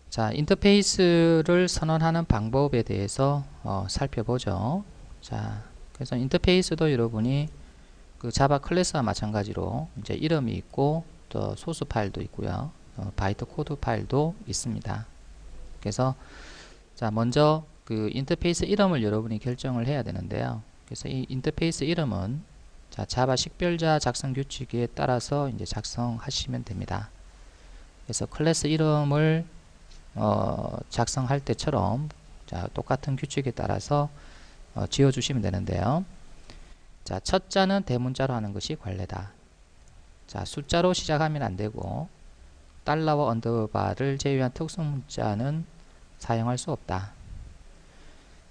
자, 인터페이스를 선언하는 방법에 대해서 살펴보죠. 자, 그래서 인터페이스도 여러분이 그 자바 클래스와 마찬가지로 이제 이름이 있고 또 소스 파일도 있고요. 바이트 코드 파일도 있습니다. 그래서 자, 먼저 그 인터페이스 이름을 여러분이 결정을 해야 되는데요. 그래서 이 인터페이스 이름은 자, 자바 식별자 작성 규칙에 따라서 이제 작성하시면 됩니다. 그래서 클래스 이름을 작성할 때처럼 자, 똑같은 규칙에 따라서 지어주시면 되는데요. 자, 첫 자는 대문자로 하는 것이 관례다. 자, 숫자로 시작하면 안되고 달러와 언더바를 제외한 특수문자는 사용할 수 없다.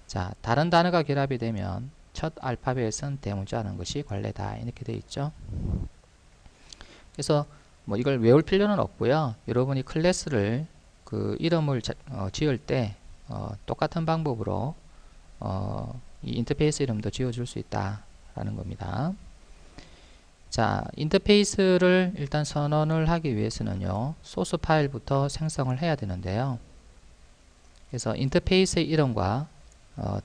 자, 다른 단어가 결합이 되면 첫 알파벳은 대문자 하는 것이 관례다. 이렇게 되어 있죠. 그래서 뭐 이걸 외울 필요는 없고요. 여러분이 클래스를 그 이름을 지을 때 똑같은 방법으로 이 인터페이스 이름도 지어줄 수 있다 라는 겁니다. 자, 인터페이스를 일단 선언을 하기 위해서는요, 소스 파일부터 생성을 해야 되는데요. 그래서 인터페이스의 이름과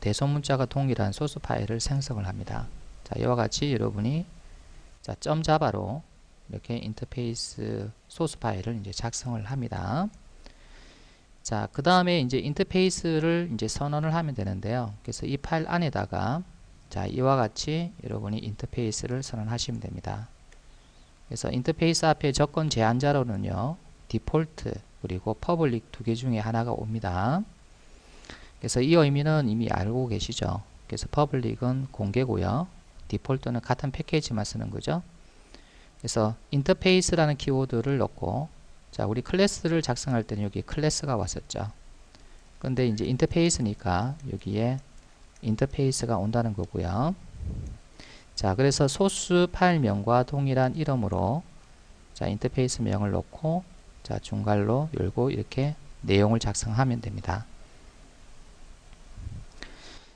대소문자가 동일한 소스 파일을 생성을 합니다. 자, 이와 같이 여러분이 자, .java로 이렇게 인터페이스 소스 파일을 이제 작성을 합니다. 자, 그 다음에 이제 인터페이스를 이제 선언을 하면 되는데요. 그래서 이 파일 안에다가 자, 이와 같이 여러분이 인터페이스를 선언하시면 됩니다. 그래서 인터페이스 앞에 조건 제한자로는요, 디폴트 그리고 퍼블릭 두 개 중에 하나가 옵니다. 그래서 이 의미는 이미 알고 계시죠. 그래서 퍼블릭은 공개고요, 디폴트는 같은 패키지만 쓰는 거죠. 그래서 인터페이스라는 키워드를 넣고 자, 우리 클래스를 작성할 때는 여기 클래스가 왔었죠. 근데 이제 인터페이스니까 여기에 인터페이스가 온다는 거고요. 자, 그래서 소스 파일명과 동일한 이름으로 자, 인터페이스 명을 넣고 자, 중괄호 열고 이렇게 내용을 작성하면 됩니다.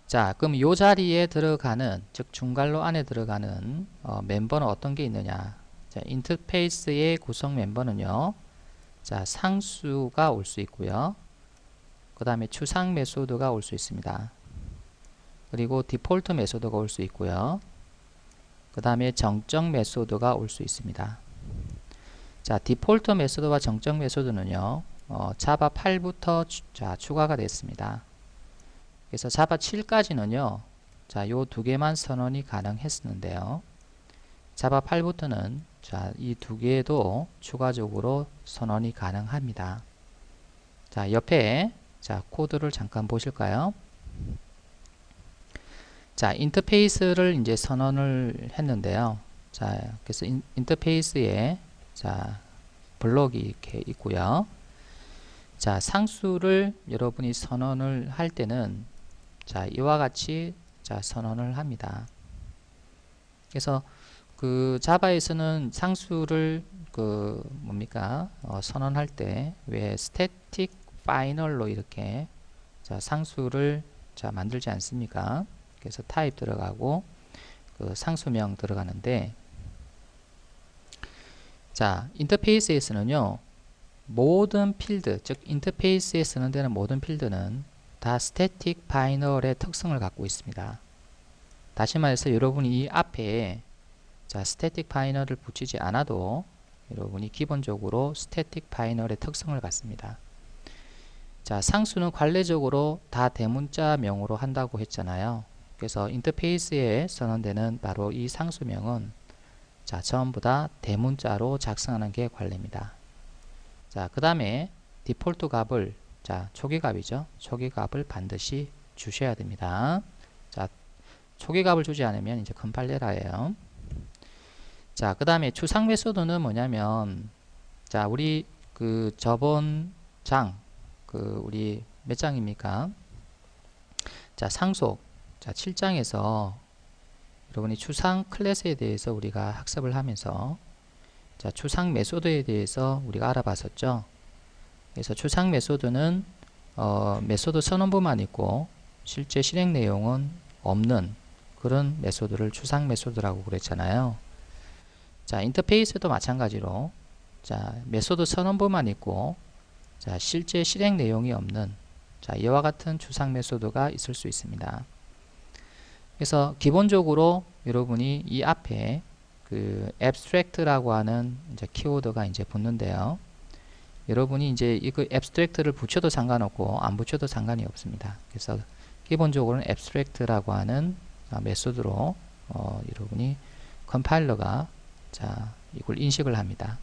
자, 그럼 이 자리에 들어가는, 즉 중괄호 안에 들어가는 멤버는 어떤 게 있느냐. 자, 인터페이스의 구성 멤버는요, 자, 상수가 올 수 있고요. 그 다음에 추상 메소드가 올 수 있습니다. 그리고 디폴트 메소드가 올 수 있고요. 그 다음에 정적 메소드가 올 수 있습니다. 자, 디폴트 메소드와 정적 메소드는요, 자바 8부터 추가가 됐습니다. 그래서 자바 7까지는요, 자, 요 두 개만 선언이 가능했었는데요. 자바 8부터는 자, 이 두 개도 추가적으로 선언이 가능합니다. 자, 옆에 자, 코드를 잠깐 보실까요? 자, 인터페이스를 이제 선언을 했는데요. 자, 그래서 인터페이스에 자, 블록이 이렇게 있고요. 자, 상수를 여러분이 선언을 할 때는 자, 이와 같이 자, 선언을 합니다. 그래서 그 자바에서는 상수를 그 뭡니까 선언할 때 왜 스태틱 파이널로 이렇게 자, 상수를 자, 만들지 않습니까? 그래서 타입 들어가고 그 상수명 들어가는데, 자, 인터페이스에서는요, 모든 필드, 즉 인터페이스에 쓰는 데는 모든 필드는 다 스태틱 파이널의 특성을 갖고 있습니다. 다시 말해서 여러분이 이 앞에 자, 스태틱 파이널을 붙이지 않아도 여러분이 기본적으로 스태틱 파이널의 특성을 갖습니다. 자, 상수는 관례적으로 다 대문자명으로 한다고 했잖아요. 그래서 인터페이스에 선언되는 바로 이 상수명은 자, 전부 다 대문자로 작성하는 게 관례입니다. 자, 그 다음에 디폴트 값을 자, 초기값이죠. 초기값을 반드시 주셔야 됩니다. 자, 초기값을 주지 않으면 이제 컴파일러예요. 자, 그 다음에 추상 메소드는 뭐냐면, 자, 우리 그 저번 장, 그 우리 몇 장입니까? 자, 상속, 자, 7장에서 여러분이 추상 클래스에 대해서 우리가 학습을 하면서 자, 추상 메소드에 대해서 우리가 알아봤었죠. 그래서 추상 메소드는 메소드 선언부만 있고 실제 실행 내용은 없는 그런 메소드를 추상 메소드라고 그랬잖아요. 자, 인터페이스도 마찬가지로 자, 메소드 선언부만 있고, 자, 실제 실행 내용이 없는, 자, 이와 같은 추상 메소드가 있을 수 있습니다. 그래서 기본적으로 여러분이 이 앞에 그 abstract라고 하는 이제 키워드가 이제 붙는데요. 여러분이 이제 이거 abstract를 붙여도 상관없고 안 붙여도 상관이 없습니다. 그래서 기본적으로는 abstract라고 하는 메소드로 여러분이 컴파일러가 자, 이걸 인식을 합니다.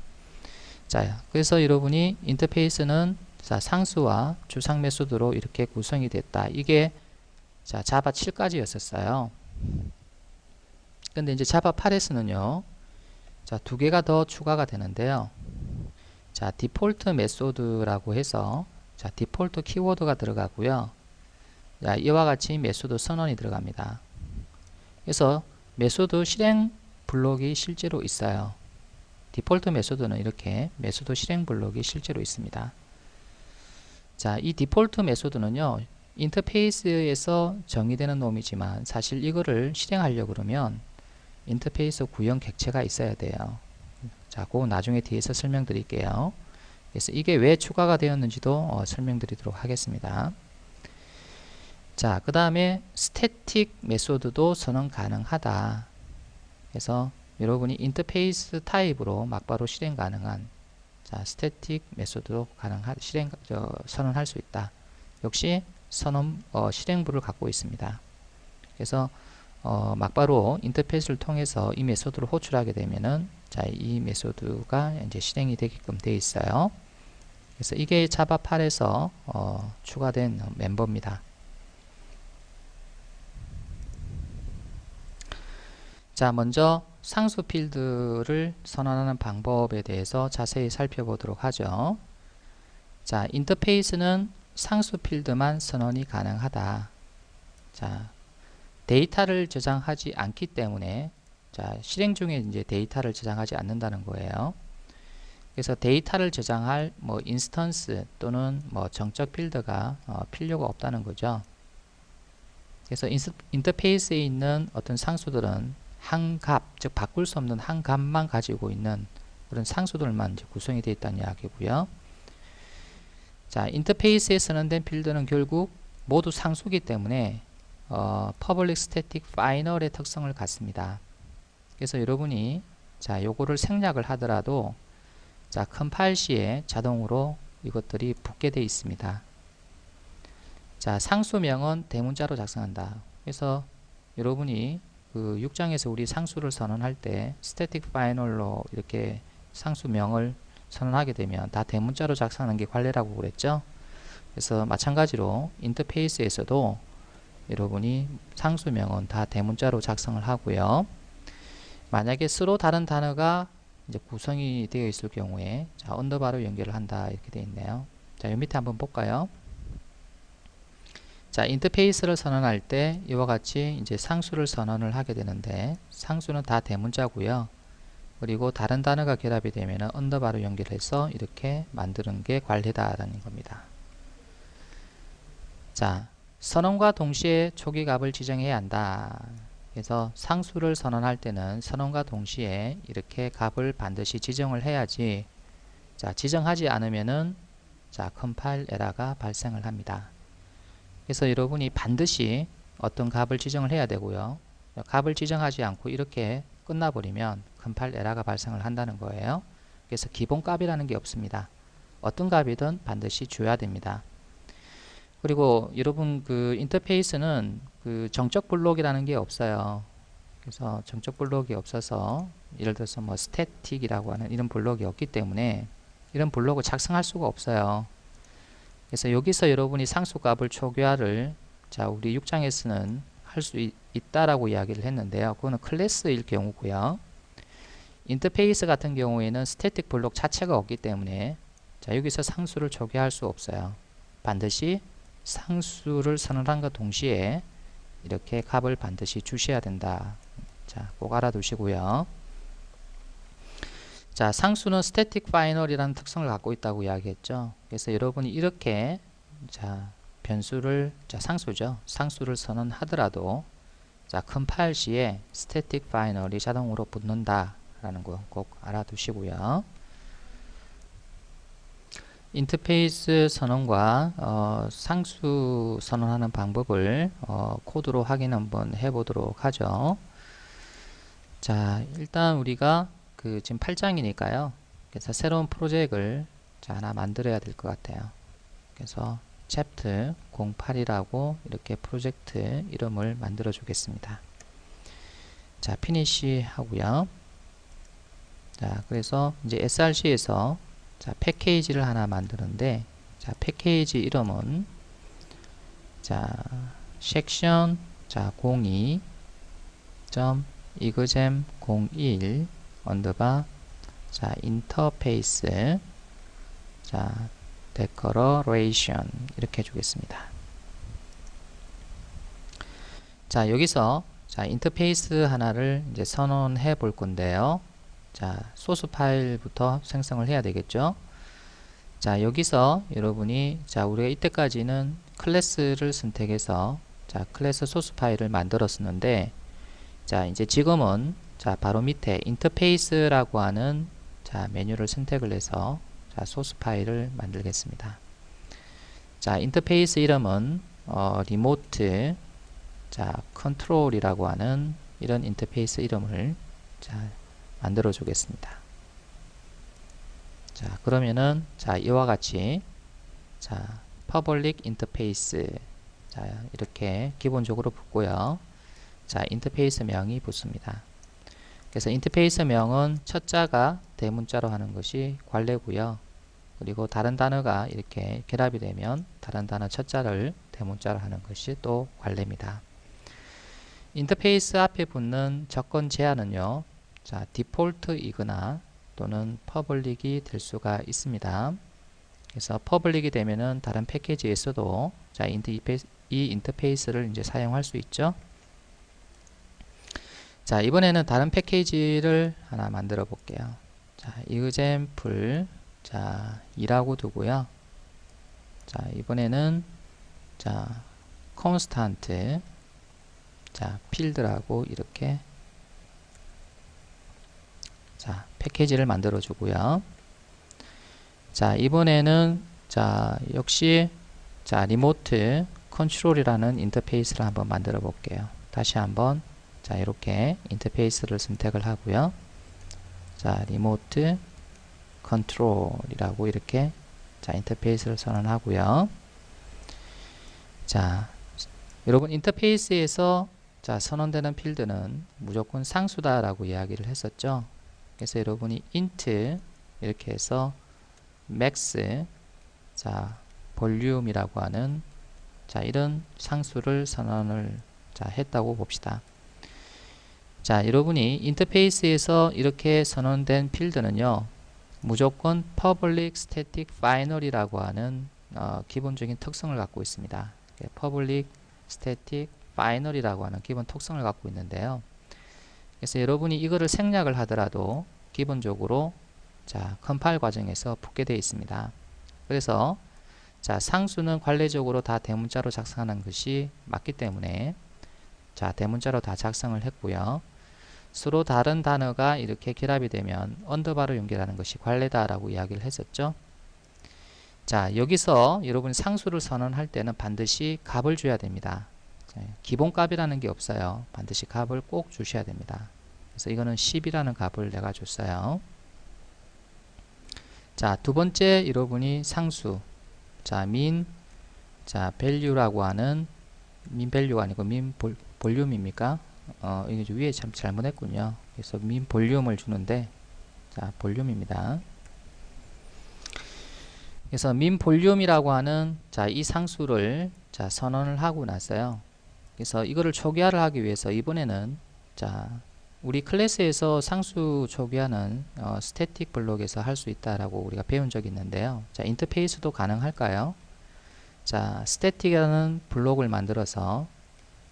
자, 그래서 여러분이 인터페이스는 자, 상수와 추상 메소드로 이렇게 구성이 됐다. 이게 자, 자바 7까지였었어요. 근데 이제 자바 8에서는요. 자, 두 개가 더 추가가 되는데요. 자, 디폴트 메소드라고 해서 자, 디폴트 키워드가 들어가고요. 자, 이와 같이 메소드 선언이 들어갑니다. 그래서 메소드 실행 블록이 실제로 있어요. 디폴트 메소드는 이렇게 메소드 실행 블록이 실제로 있습니다. 자, 이 디폴트 메소드는요. 인터페이스에서 정의되는 놈이지만 사실 이거를 실행하려고 그러면 인터페이스 구형 객체가 있어야 돼요. 자, 그거 나중에 뒤에서 설명드릴게요. 그래서 이게 왜 추가가 되었는지도 설명드리도록 하겠습니다. 자, 그 다음에 스태틱 메소드도 선언 가능하다. 그래서 여러분이 인터페이스 타입으로 막바로 실행 가능한 자, 스태틱 메소드도 선언할 수 있다. 역시 실행부를 갖고 있습니다. 그래서 막바로 인터페이스를 통해서 이 메소드를 호출하게 되면은 자, 이 메소드가 이제 실행이 되게끔 되어 있어요. 그래서 이게 자바 8에서 추가된 멤버입니다. 자, 먼저 상수 필드를 선언하는 방법에 대해서 자세히 살펴보도록 하죠. 자, 인터페이스는 상수 필드만 선언이 가능하다. 자, 데이터를 저장하지 않기 때문에 자, 실행 중에 이제 데이터를 저장하지 않는다는 거예요. 그래서 데이터를 저장할 뭐 인스턴스 또는 뭐 정적 필드가 필요가 없다는 거죠. 그래서 인터페이스에 있는 어떤 상수들은 한 값, 즉 바꿀 수 없는 한 값만 가지고 있는 그런 상수들만 이제 구성이 되어 있다는 이야기고요. 자, 인터페이스에 선언된 필드는 결국 모두 상수기 때문에 public static final의 특성을 갖습니다. 그래서 여러분이 자, 요거를 생략을 하더라도 자, 컴파일 시에 자동으로 이것들이 붙게 되어 있습니다. 자, 상수명은 대문자로 작성한다. 그래서 여러분이 그 6장에서 우리 상수를 선언할 때 static final로 이렇게 상수명을 선언하게 되면 다 대문자로 작성하는 게 관례라고 그랬죠. 그래서 마찬가지로 인터페이스에서도 여러분이 상수명은 다 대문자로 작성을 하고요. 만약에 서로 다른 단어가 이제 구성이 되어 있을 경우에 자, 언더바로 연결을 한다 이렇게 되어 있네요. 자, 요 밑에 한번 볼까요? 자, 인터페이스를 선언할 때 이와 같이 이제 상수를 선언을 하게 되는데 상수는 다 대문자고요. 그리고 다른 단어가 결합이 되면 언더바로 연결해서 이렇게 만드는 게 관례다라는 겁니다. 자, 선언과 동시에 초기값을 지정해야 한다. 그래서 상수를 선언할 때는 선언과 동시에 이렇게 값을 반드시 지정을 해야지 자, 지정하지 않으면은 자, 컴파일 에러가 발생을 합니다. 그래서 여러분이 반드시 어떤 값을 지정을 해야 되고요. 값을 지정하지 않고 이렇게 끝나버리면 컴파일 에러가 발생을 한다는 거예요. 그래서 기본 값이라는 게 없습니다. 어떤 값이든 반드시 줘야 됩니다. 그리고 여러분 그 인터페이스는 그 정적 블록이라는 게 없어요. 그래서 정적 블록이 없어서 예를 들어서 뭐 스태틱이라고 하는 이런 블록이 없기 때문에 이런 블록을 작성할 수가 없어요. 그래서 여기서 여러분이 상수값을 초기화를 자, 우리 6장에서는 할 수 있다라고 이야기를 했는데요. 그거는 클래스일 경우고요. 인터페이스 같은 경우에는 스태틱 블록 자체가 없기 때문에 자, 여기서 상수를 초기화할 수 없어요. 반드시 상수를 선언한과 동시에 이렇게 값을 반드시 주셔야 된다. 자, 꼭 알아두시고요. 자, 상수는 static final이라는 특성을 갖고 있다고 이야기했죠. 그래서 여러분이 이렇게 자, 변수를 자, 상수죠. 상수를 선언하더라도 자, 컴파일 시에 static final이 자동으로 붙는다 라는 거 꼭 알아두시고요. 인터페이스 선언과 상수 선언하는 방법을 코드로 확인 한번 해보도록 하죠. 자, 일단 우리가 지금 8장이니까요. 그래서 새로운 프로젝트를 하나 만들어야 될 것 같아요. 그래서 챕터 08이라고 이렇게 프로젝트 이름을 만들어 주겠습니다. 자, 피니시 하고요. 자, 그래서 이제 src에서 자, 패키지를 하나 만드는데, 자, 패키지 이름은 자, 섹션 자, 02.exam01 언더바 자, 인터페이스 자, 데코러레이션 이렇게 해주겠습니다. 자, 여기서 자, 인터페이스 하나를 이제 선언해 볼 건데요. 자, 소스 파일부터 생성을 해야 되겠죠. 자, 여기서 여러분이 자, 우리가 이때까지는 클래스를 선택해서 자, 클래스 소스 파일을 만들었었는데, 자, 이제 지금은 자, 바로 밑에 인터페이스라고 하는 자, 메뉴를 선택을 해서 자, 소스 파일을 만들겠습니다. 자, 인터페이스 이름은 리모트 자, 컨트롤이라고 하는 이런 인터페이스 이름을 자, 만들어 주겠습니다. 자, 그러면은 자, 이와 같이 자, 퍼블릭 인터페이스 자, 이렇게 기본적으로 붙고요. 자, 인터페이스 명이 붙습니다. 그래서 인터페이스 명은 첫 자가 대문자로 하는 것이 관례고요. 그리고 다른 단어가 이렇게 결합이 되면 다른 단어 첫 자를 대문자로 하는 것이 또 관례입니다. 인터페이스 앞에 붙는 조건 제한은요. 자, 디폴트이거나 또는 퍼블릭이 될 수가 있습니다. 그래서 퍼블릭이 되면은 다른 패키지에서도 자, 이 인터페이스를 이제 사용할 수 있죠. 자, 이번에는 다른 패키지를 하나 만들어 볼게요. 자, example 자, 2라고 두고요. 자, 이번에는 자, constant 자, 필드라고 이렇게 자, 패키지를 만들어 주고요. 자, 이번에는 자, 역시 자, 리모트 컨트롤이라는 인터페이스를 한번 만들어 볼게요. 다시 한번 자, 이렇게 인터페이스를 선택을 하고요. 자, 리모트 컨트롤이라고 이렇게 자, 인터페이스를 선언하고요. 자, 여러분 인터페이스에서 자, 선언되는 필드는 무조건 상수다라고 이야기를 했었죠. 그래서 여러분이 int 이렇게 해서 max 자, 볼륨이라고 하는 자, 이런 상수를 선언을 자, 했다고 봅시다. 자, 여러분이 인터페이스에서 이렇게 선언된 필드는요, 무조건 public static final이라고 하는 기본적인 특성을 갖고 있습니다. public static final이라고 하는 기본 특성을 갖고 있는데요. 그래서 여러분이 이거를 생략을 하더라도 기본적으로 자, 컴파일 과정에서 붙게 되어 있습니다. 그래서 자, 상수는 관례적으로 다 대문자로 작성하는 것이 맞기 때문에 자, 대문자로 다 작성을 했고요. 서로 다른 단어가 이렇게 결합이 되면 언더바로 연결하는 것이 관례다라고 이야기를 했었죠. 자, 여기서 여러분이 상수를 선언할 때는 반드시 값을 줘야 됩니다. 기본값이라는 게 없어요. 반드시 값을 꼭 주셔야 됩니다. 그래서 이거는 10이라는 값을 내가 줬어요. 자, 두 번째 여러분이 상수 자, min 자, value라고 하는 min value가 아니고 min 볼륨입니까? 이게 위에 참 잘못했군요. 그래서 min 볼륨을 주는데 자, 볼륨입니다. 그래서 min 볼륨이라고 하는 자, 이 상수를 자, 선언을 하고 났어요. 그래서 이거를 초기화를 하기 위해서 이번에는 자, 우리 클래스에서 상수 초기화는 스태틱 블록에서 할 수 있다라고 우리가 배운 적이 있는데요. 자, 인터페이스도 가능할까요? 자, 스태틱이라는 블록을 만들어서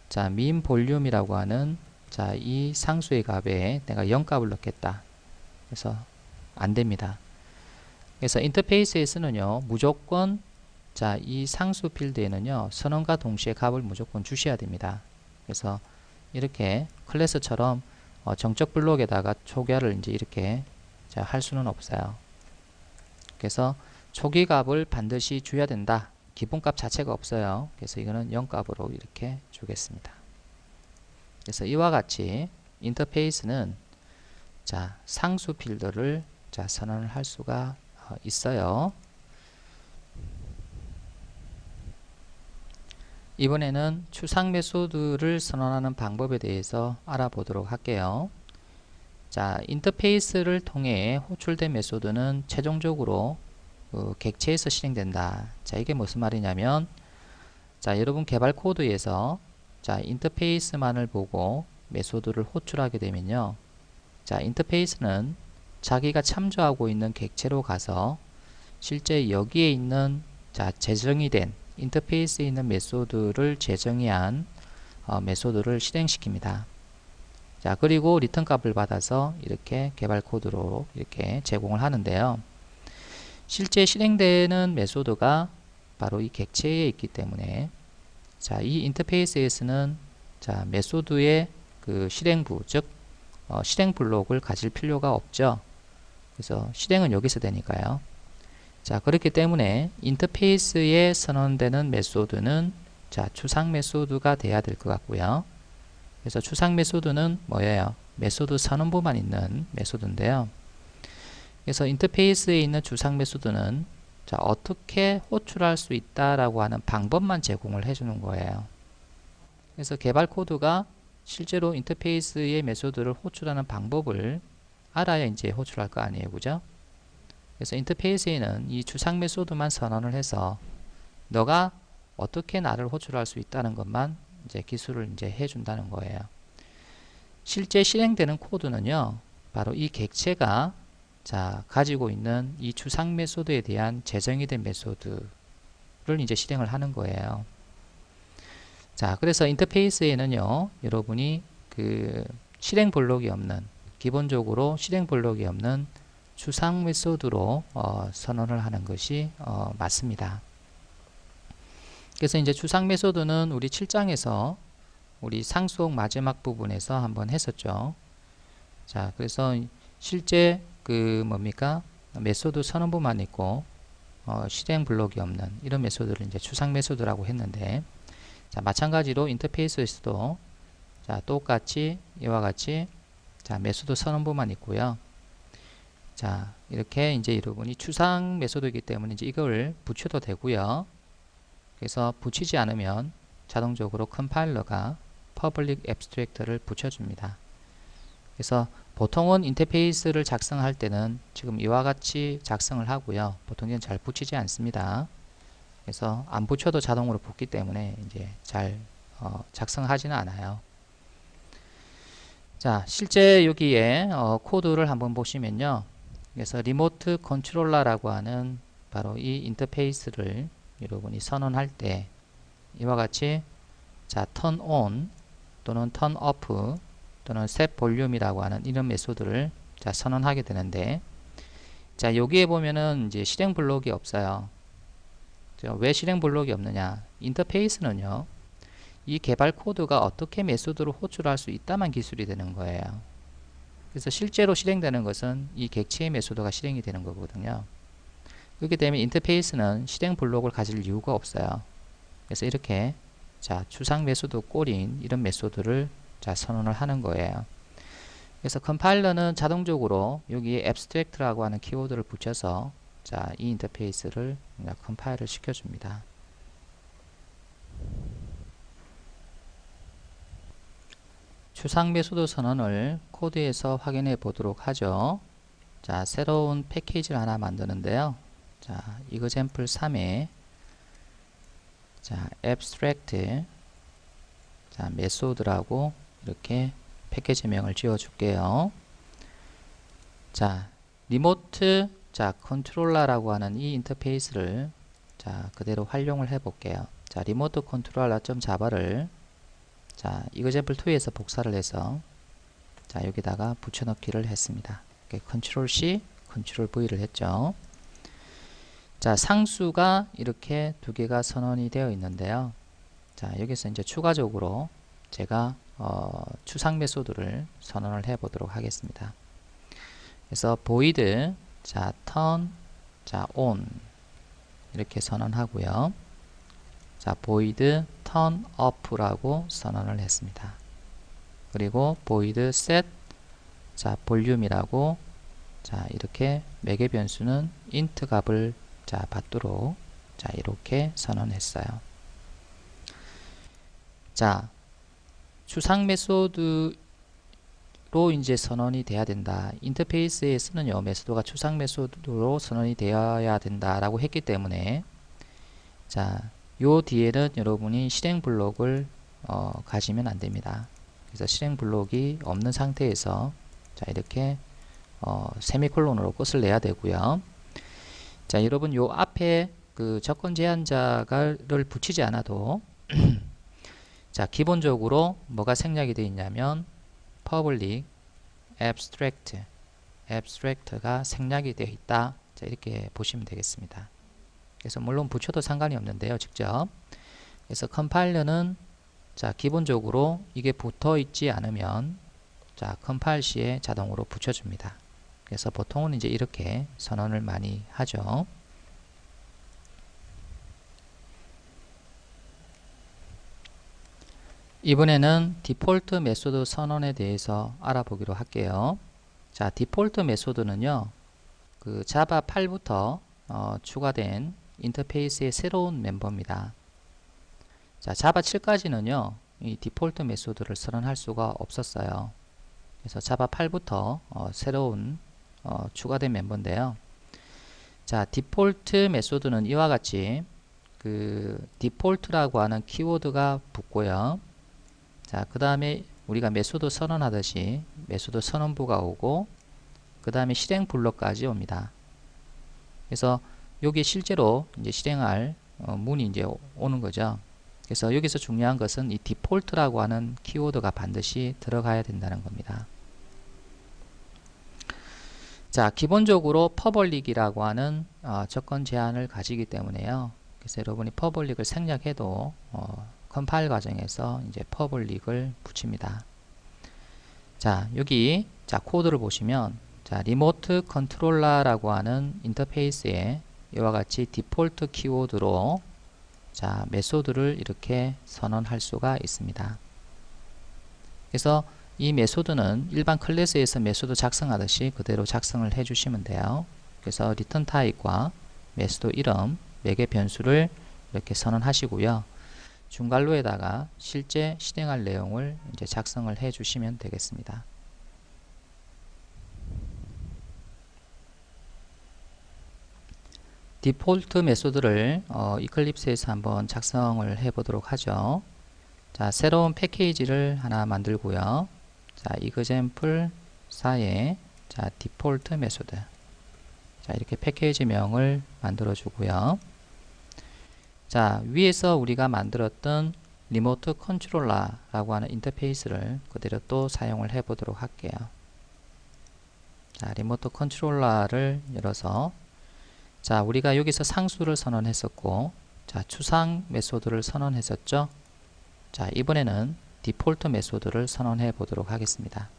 자, min 볼륨이라고 하는 자, 이 상수의 값에 내가 0값을 넣겠다. 그래서 안 됩니다. 그래서 인터페이스에서는요, 무조건 자, 이 상수 필드에는요, 선언과 동시에 값을 무조건 주셔야 됩니다. 그래서 이렇게 클래스처럼 정적 블록에다가 초기화를 이제 이렇게 자, 할 수는 없어요. 그래서 초기 값을 반드시 줘야 된다. 기본값 자체가 없어요. 그래서 이거는 0값으로 이렇게 주겠습니다. 그래서 이와 같이 인터페이스는 자, 상수 필드를 자, 선언을 할 수가 있어요. 이번에는 추상 메소드를 선언하는 방법에 대해서 알아보도록 할게요. 자, 인터페이스를 통해 호출된 메소드는 최종적으로 객체에서 실행된다. 자, 이게 무슨 말이냐면, 자, 여러분 개발 코드에서 자, 인터페이스만을 보고 메소드를 호출하게 되면요. 자, 인터페이스는 자기가 참조하고 있는 객체로 가서 실제 여기에 있는 자, 재정이 된 인터페이스에 있는 메소드를 재정의한 메소드를 실행시킵니다. 자, 그리고 리턴 값을 받아서 이렇게 개발 코드로 이렇게 제공을 하는데요. 실제 실행되는 메소드가 바로 이 객체에 있기 때문에 자, 이 인터페이스에서는 자, 메소드의 그 실행부, 즉 실행 블록을 가질 필요가 없죠. 그래서 실행은 여기서 되니까요. 자, 그렇기 때문에 인터페이스에 선언되는 메소드는 자, 추상 메소드가 돼야 될 것 같고요. 그래서 추상 메소드는 뭐예요? 메소드 선언부만 있는 메소드인데요. 그래서 인터페이스에 있는 추상 메소드는 자, 어떻게 호출할 수 있다라고 하는 방법만 제공을 해주는 거예요. 그래서 개발 코드가 실제로 인터페이스의 메소드를 호출하는 방법을 알아야 이제 호출할 거 아니에요, 그죠? 그래서 인터페이스에는 이 추상 메소드만 선언을 해서 너가 어떻게 나를 호출할 수 있다는 것만 이제 기술을 이제 해준다는 거예요. 실제 실행되는 코드는요, 바로 이 객체가 자, 가지고 있는 이 추상 메소드에 대한 재정이 된 메소드를 이제 실행을 하는 거예요. 자, 그래서 인터페이스에는요, 여러분이 그 실행 블록이 없는, 기본적으로 실행 블록이 없는 추상 메소드로 선언을 하는 것이 맞습니다. 그래서 이제 추상 메소드는 우리 7장에서 우리 상수옥 마지막 부분에서 한번 했었죠. 자, 그래서 실제 그 뭡니까? 메소드 선언부만 있고 실행 블록이 없는 이런 메소드를 이제 추상 메소드라고 했는데, 자, 마찬가지로 인터페이스에서도 자, 똑같이 이와 같이 자, 메소드 선언부만 있고요. 자, 이렇게 이제 여러분이 추상 메소드이기 때문에 이제 이걸 붙여도 되고요. 그래서 붙이지 않으면 자동적으로 컴파일러가 public abstract를 붙여줍니다. 그래서 보통은 인터페이스를 작성할 때는 지금 이와 같이 작성을 하고요. 보통 이건 잘 붙이지 않습니다. 그래서 안 붙여도 자동으로 붙기 때문에 이제 잘 작성하지는 않아요. 자, 실제 여기에 코드를 한번 보시면요. 그래서 리모트 컨트롤러라고 하는 바로 이 인터페이스를 여러분이 선언할 때 이와 같이 자, turn on 또는 turn off 또는 set volume이라고 하는 이런 메소드를 자, 선언하게 되는데, 자, 여기에 보면은 이제 실행 블록이 없어요. 자, 왜 실행 블록이 없느냐? 인터페이스는요, 이 개발 코드가 어떻게 메소드를 호출할 수 있다만 기술이 되는 거예요. 그래서 실제로 실행되는 것은 이 객체의 메소드가 실행이 되는 거거든요. 그렇기 때문에 인터페이스는 실행 블록을 가질 이유가 없어요. 그래서 이렇게 자, 추상 메소드 꼴인 이런 메소드를 자, 선언을 하는 거예요. 그래서 컴파일러는 자동적으로 여기에 abstract라고 하는 키워드를 붙여서 자, 이 인터페이스를 컴파일을 시켜줍니다. 추상 메소드 선언을 코드에서 확인해 보도록 하죠. 자, 새로운 패키지를 하나 만드는데요. 자, example 3에 자, abstract 자, 메소드라고 이렇게 패키지명을 지어 줄게요. 자, 리모트 자, 컨트롤러라고 하는 이 인터페이스를 자, 그대로 활용을 해 볼게요. 자, 리모트 컨트롤러.java를 자, example 2에서 복사를 해서 자, 여기다가 붙여넣기를 했습니다. 컨트롤 C, 컨트롤 V를 했죠. 자, 상수가 이렇게 두 개가 선언이 되어 있는데요. 자, 여기서 이제 추가적으로 제가 추상 메소드를 선언을 해 보도록 하겠습니다. 그래서 void 자, turn 자, on 이렇게 선언하고요. 자, void turn up라고 선언을 했습니다. 그리고 void set 자, 볼륨이라고 자, 이렇게 매개 변수는 int 값을 자, 받도록 자, 이렇게 선언했어요. 자, 추상 메소드로 이제 선언이 돼야 된다. 인터페이스에 쓰는 요 메소드가 추상 메소드로 선언이 되어야 된다라고 했기 때문에 자, 요 뒤에는 여러분이 실행 블록을 가지면 안 됩니다. 그래서 실행 블록이 없는 상태에서 자, 이렇게 세미콜론으로 끝을 내야 되고요. 자, 여러분 요 앞에 그 조건 제한자를 붙이지 않아도 자, 기본적으로 뭐가 생략이 되어 있냐면 public abstract가 생략이 되어 있다. 자, 이렇게 보시면 되겠습니다. 그래서 물론 붙여도 상관이 없는데요, 직접. 그래서 컴파일러는 자, 기본적으로 이게 붙어 있지 않으면 자, 컴파일 시에 자동으로 붙여줍니다. 그래서 보통은 이제 이렇게 선언을 많이 하죠. 이번에는 디폴트 메소드 선언에 대해서 알아보기로 할게요. 자, 디폴트 메소드는요, 그 자바 8부터 추가된 인터페이스의 새로운 멤버입니다. 자, 자바 7까지는요, 이 디폴트 메소드를 선언할 수가 없었어요. 그래서 자바 8부터 새로운 추가된 멤버인데요. 자, 디폴트 메소드는 이와 같이 그 디폴트라고 하는 키워드가 붙고요. 자, 그 다음에 우리가 메소드 선언하듯이 메소드 선언부가 오고 그 다음에 실행 블록까지 옵니다. 그래서 여기 실제로 이제 실행할 문이 이제 오는 거죠. 그래서 여기서 중요한 것은 이 디폴트라고 하는 키워드가 반드시 들어가야 된다는 겁니다. 자, 기본적으로 퍼블릭이라고 하는 조건 제한을 가지기 때문에요. 그래서 여러분이 퍼블릭을 생략해도 컴파일 과정에서 이제 퍼블릭을 붙입니다. 자, 여기 자, 코드를 보시면 자, 리모트 컨트롤러라고 하는 인터페이스에 이와 같이 디폴트 키워드로 자, 메소드를 이렇게 선언할 수가 있습니다. 그래서 이 메소드는 일반 클래스에서 메소드 작성하듯이 그대로 작성을 해 주시면 돼요. 그래서 return type과 메소드 이름, 매개 변수를 이렇게 선언하시고요. 중괄호에다가 실제 실행할 내용을 이제 작성을 해 주시면 되겠습니다. 디폴트 메소드를 이클립스에서 한번 작성을 해 보도록 하죠. 자, 새로운 패키지를 하나 만들고요. 자, example 4에 자, 디폴트 메소드. 자, 이렇게 패키지명을 만들어 주고요. 자, 위에서 우리가 만들었던 리모트 컨트롤러라고 하는 인터페이스를 그대로 또 사용을 해 보도록 할게요. 자, 리모트 컨트롤러를 열어서 자, 우리가 여기서 상수를 선언했었고 자, 추상 메소드를 선언했었죠. 자, 이번에는 디폴트 메소드를 선언해 보도록 하겠습니다.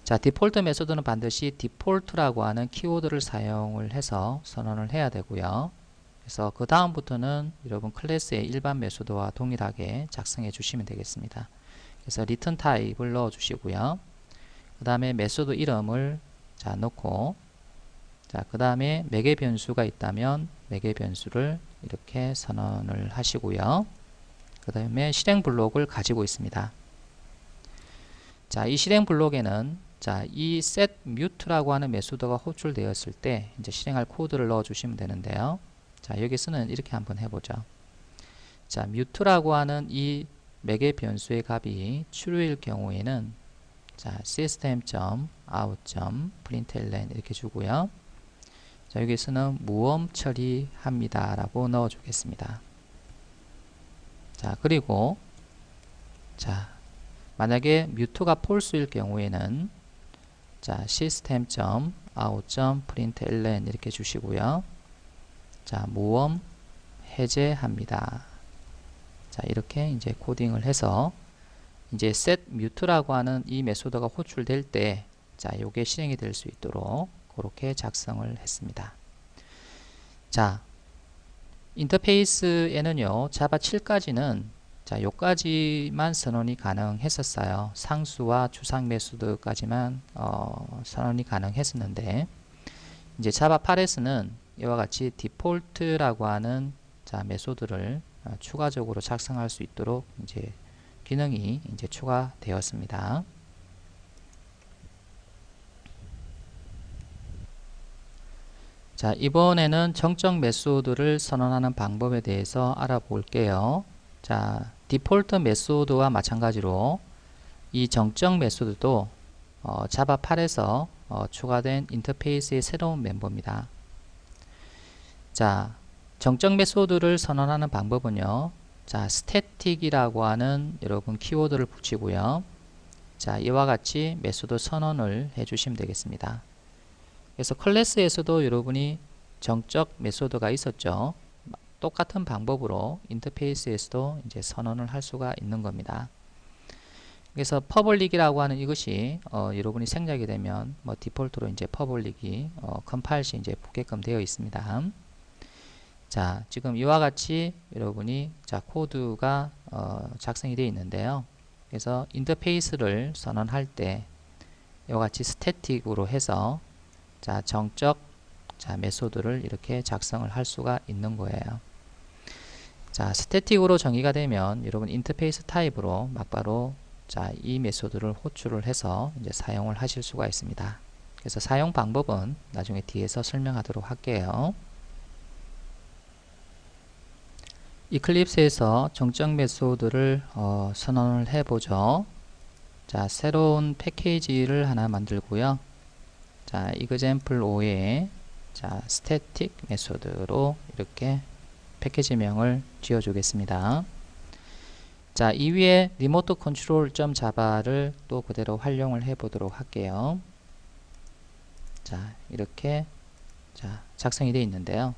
자, 디폴트 메소드는 반드시 디폴트라고 하는 키워드를 사용을 해서 선언을 해야 되고요. 그래서 그 다음부터는 여러분 클래스의 일반 메소드와 동일하게 작성해 주시면 되겠습니다. 그래서 return type을 넣어 주시고요. 그 다음에 메소드 이름을 자, 넣고 자, 그 다음에 매개 변수가 있다면 매개 변수를 이렇게 선언을 하시고요. 그 다음에 실행 블록을 가지고 있습니다. 자, 이 실행 블록에는 자, 이 set mute라고 하는 메소드가 호출되었을 때 이제 실행할 코드를 넣어 주시면 되는데요. 자, 여기서는 이렇게 한번 해보죠. 자, mute라고 하는 이 매개 변수의 값이 true일 경우에는 자, system.out.println 이렇게 주고요. 자, 여기서는 무음 처리합니다 라고 넣어 주겠습니다. 자, 그리고 자, 만약에 mute가 false일 경우에는 자, system.out.println 이렇게 주시고요. 자, 무음 해제합니다. 자, 이렇게 이제 코딩을 해서 이제 set mute라고 하는 이 메소드가 호출될 때 자, 요게 실행이 될 수 있도록 그렇게 작성을 했습니다. 자, 인터페이스에는요, 자바 7까지는 자, 요까지만 선언이 가능했었어요. 상수와 추상 메소드까지만 선언이 가능했었는데, 이제 자바 8에서는 이와 같이 디폴트라고 하는 자, 메소드를 추가적으로 작성할 수 있도록 이제 기능이 이제 추가되었습니다. 자, 이번에는 정적 메소드를 선언하는 방법에 대해서 알아볼게요. 자, 디폴트 메소드와 마찬가지로 이 정적 메소드도 자바 8에서 추가된 인터페이스의 새로운 멤버입니다. 자, 정적 메소드를 선언하는 방법은요. 자, 스태틱이라고 하는 여러분 키워드를 붙이고요. 자, 이와 같이 메소드 선언을 해주시면 되겠습니다. 그래서 클래스에서도 여러분이 정적 메소드가 있었죠. 똑같은 방법으로 인터페이스에서도 이제 선언을 할 수가 있는 겁니다. 그래서 퍼블릭이라고 하는 이것이 여러분이 생략이 되면 뭐 디폴트로 이제 퍼블릭이 컴파일 시 이제 붙게끔 되어 있습니다. 자, 지금 이와 같이 여러분이 자 코드가 작성이 되어 있는데요. 그래서 인터페이스를 선언할 때 이와 같이 스태틱으로 해서 자 정적 자 메소드를 이렇게 작성을 할 수가 있는 거예요. 자, 스태틱으로 정의가 되면 여러분 인터페이스 타입으로 막바로 자, 이 메소드를 호출을 해서 이제 사용을 하실 수가 있습니다. 그래서 사용 방법은 나중에 뒤에서 설명하도록 할게요. 이클립스에서 정적 메소드를 선언을 해보죠. 자, 새로운 패키지를 하나 만들고요. 자, example 5에 자, static 메소드로 이렇게 패키지명을 지어주겠습니다. 자, 이 위에 remote control.java를 또 그대로 활용을 해 보도록 할게요. 자, 이렇게 자, 작성이 되어 있는데요.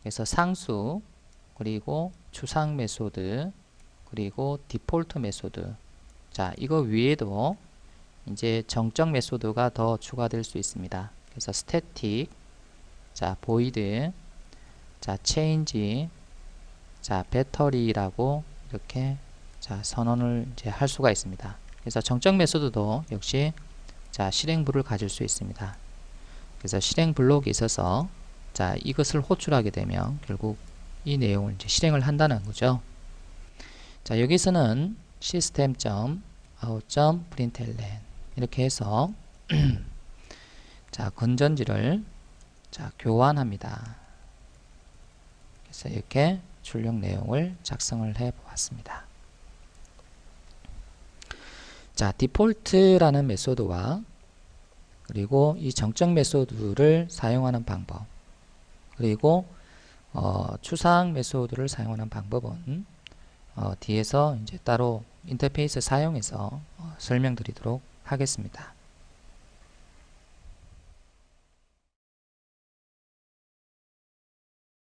그래서 상수, 그리고 추상 메소드, 그리고 디폴트 메소드. 자, 이거 위에도 이제 정적 메소드가 더 추가될 수 있습니다. 그래서 static, 자, void, 자, change, 자, battery라고 이렇게 자, 선언을 이제 할 수가 있습니다. 그래서 정적 메소드도 역시 자, 실행부를 가질 수 있습니다. 그래서 실행 블록이 있어서 자, 이것을 호출하게 되면 결국 이 내용을 이제 실행을 한다는 거죠. 자, 여기서는 system.out.println 이렇게 해서 자, 건전지를 자, 교환합니다. 그래서 이렇게 출력 내용을 작성을 해 보았습니다. 자, 디폴트라는 메소드와 그리고 이 정적 메소드를 사용하는 방법, 그리고 추상 메소드를 사용하는 방법은 뒤에서 이제 따로 인터페이스 사용해서 설명드리도록 하겠습니다.